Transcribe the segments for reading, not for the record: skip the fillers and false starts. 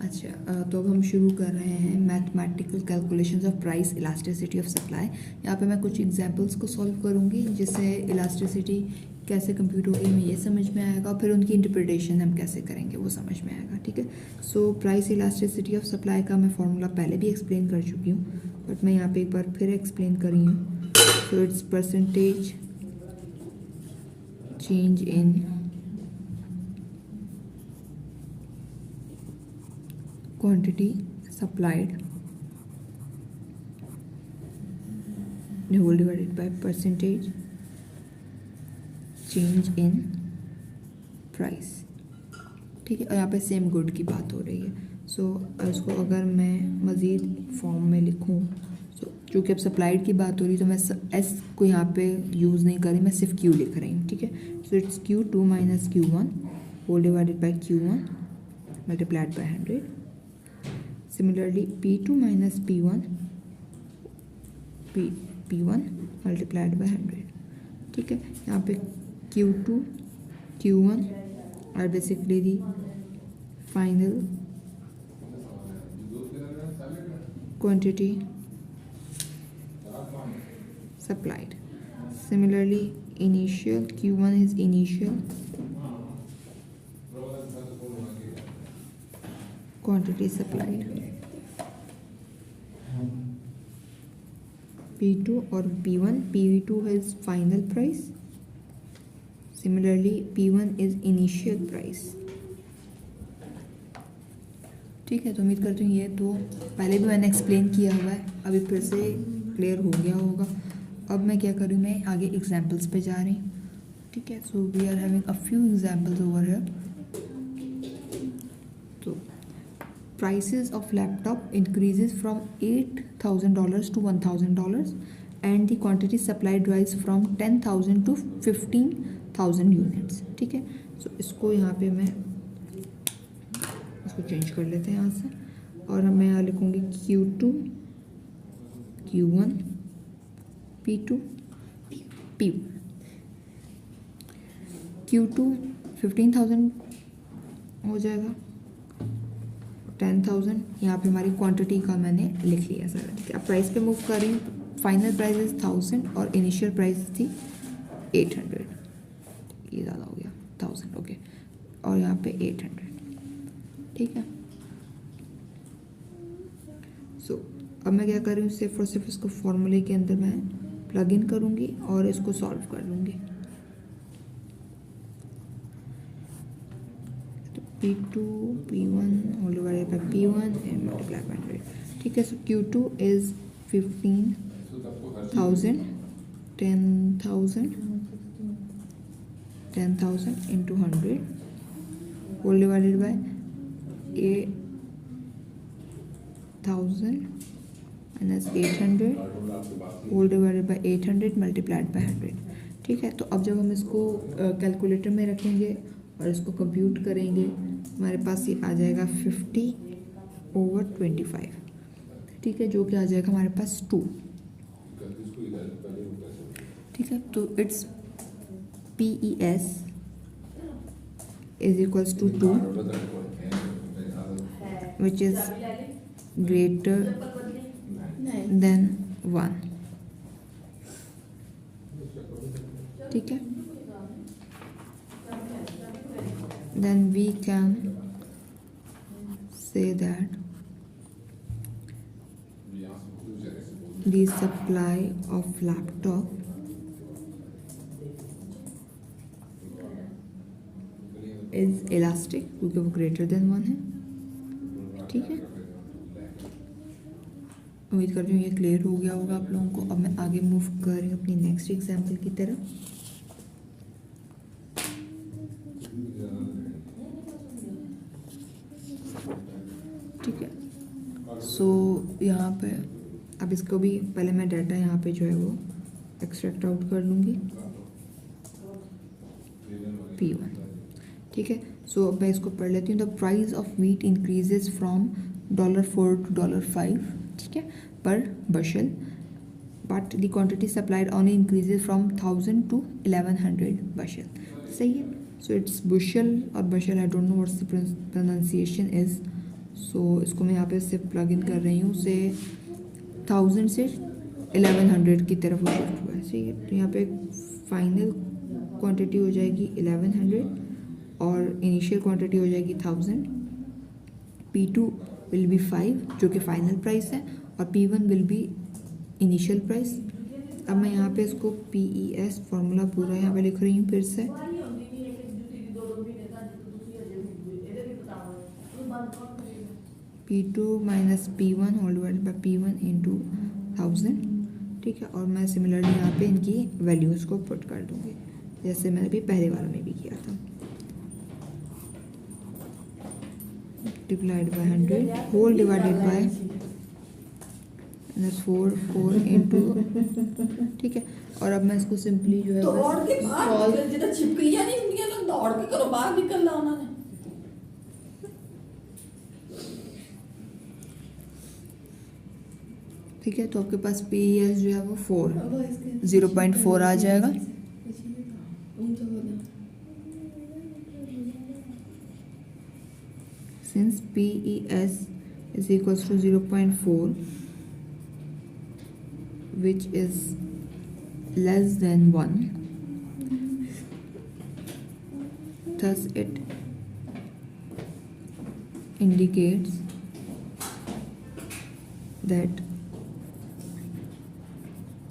तो अब हम शुरू कर रहे हैं mathematical calculations of price elasticity of supply. यहाँ पे मैं कुछ एग्जांपल्स को सॉल्व करूँगी जिससे इलास्टिसिटी कैसे कंप्यूट होगी हमें ये समझ में आएगा, और फिर उनकी इंटरप्रिटेशन हम कैसे करेंगे वो समझ में आएगा। ठीक है, so price elasticity of supply का मैं फॉर्मूला पहले भी एक्सप्लेन कर चुकी हूँ, बट मैं यहाँ पे एक बार फिर एक्सप्लेन कर रही हूँ। So it's percentage change in quantity supplied whole divided by percentage change in price। ठीक है, और यहाँ पे सेम गुड की बात हो रही है। सो इसको अगर मैं मज़ीद फॉर्म में लिखूँ, चूँकि अब सप्लाइड की बात हो रही है तो मैं एस को यहाँ पे यूज़ नहीं कर रही, मैं सिर्फ क्यू लिख रही हूँ। ठीक है, so it's Q2 minus Q1 whole divided by Q1 multiplied by 100। Similarly, P2 minus P1 multiplied by 100। ठीक है, यहाँ पे Q2 Q1 are basically the final quantity supplied। Similarly, initial Q1 is initial quantity supplied। P2 और P1, P2 is final price, similarly P1 is initial price। ठीक है, तो उम्मीद करती हूँ ये तो पहले भी मैंने एक्सप्लेन किया हुआ है, अभी फिर से क्लियर हो गया होगा। अब मैं क्या करूँ, मैं आगे एग्जाम्पल्स पे जा रही हूँ। ठीक है, so we are having a few examples over here. तो prices of laptop increases from $8,000 to $1,000 and the quantity supplied rise from 10,000 to 15,000 units। ठीक है, सो इसको यहाँ पे मैं इसको चेंज कर लेते हैं यहाँ से, और मैं यहाँ लिखूँगी Q2 Q1 P2 P1। Q2 15,000 हो जाएगा, 10,000 यहाँ पे हमारी क्वांटिटी का मैंने लिख लिया सारा। ठीक है, अब प्राइस पे मूव कर रही हूँ। फाइनल प्राइस इज 1000 और इनिशियल प्राइस थी 800। ये ज़्यादा हो गया 1000, ओके, और यहाँ पे 800। ठीक है, सो अब मैं क्या कर रही हूँ, सिर्फ और सिर्फ इसको फॉर्मूले के अंदर मैं प्लग इन करूँगी और इसको सॉल्व कर लूँगी। P2 P1 whole divided by P1 and multiplied by 100। ठीक है, सो Q2 is 15,000 10,000 into 100 whole divided by 8,000 minus 800 whole divided by 800 multiplied by 100। ठीक है, तो अब जब हम इसको कैलकुलेटर में रखेंगे और इसको कंप्यूट करेंगे, हमारे पास ये आ जाएगा 50/25। ठीक है, जो कि आ जाएगा हमारे पास 2। ठीक है, तो it's PES is equals to 2 which is greater than 1। ठीक है, then we can say that the supply of laptop is elastic क्योंकि वो greater than 1 है। ठीक है, उम्मीद करती हूँ ये क्लियर हो गया होगा आप लोगों को। अब मैं आगे मूव कर रही हूँ अपनी नेक्स्ट एग्जाम्पल की तरफ। ठीक है, सो यहाँ पे अब इसको भी पहले मैं डाटा यहाँ पे जो है वो एक्सट्रैक्ट आउट कर लूँगी P1। ठीक है, सो अब मैं इसको पढ़ लेती हूँ। The price of meat increases from $4 to $5, ठीक है, पर bushel, but the quantity supplied only increases from 1000 to 1100 bushel. सही है, सो इट्स बुशल और bushel, I don't know what's the pronunciation is, so इसको मैं यहाँ पे से प्लग इन कर रही हूँ, से 1000 से 1100 की तरफ वो शिफ्ट हुआ है। ठीक है, तो यहाँ पे फाइनल क्वांटिटी हो जाएगी 1100 और इनिशियल क्वांटिटी हो जाएगी 1000। P2 विल बी 5 जो कि फाइनल प्राइस है और P1 will be initial price. अब मैं यहाँ पे इसको PES फॉर्मूला पूरा यहाँ पे लिख रही हूँ फिर से। P2 minus P1 whole divide by P1 into 1000। ठीक है, और मैं सिमिलरली यहाँ पे इनकी वैल्यूज़ को पुट कर दूँगी जैसे मैंने अभी पहले वाले में भी किया था। Divide by 100 whole divided by 4 into. ठीक है, और अब मैं इसको सिंपली जो है छिपकलियां नहीं उनके लोग दौड़ के करो बाहर निकलना उन्होंने। ठीक है, तो आपके पास PES जो है वो 0.4 आ जाएगा। Since PES is equals to 0.4 which is less than 1, thus it indicates that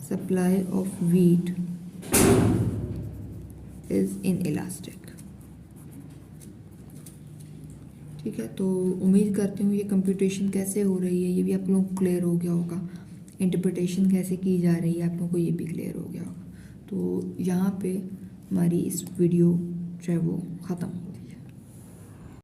supply of wheat is inelastic। ठीक है, तो उम्मीद करती हूँ ये कंप्यूटेशन कैसे हो रही है ये भी आप लोगों को क्लियर हो गया होगा, इंटरप्रिटेशन कैसे की जा रही है आप लोगों को ये भी क्लियर हो गया होगा। तो यहाँ पे हमारी इस वीडियो जो है वो ख़त्म हो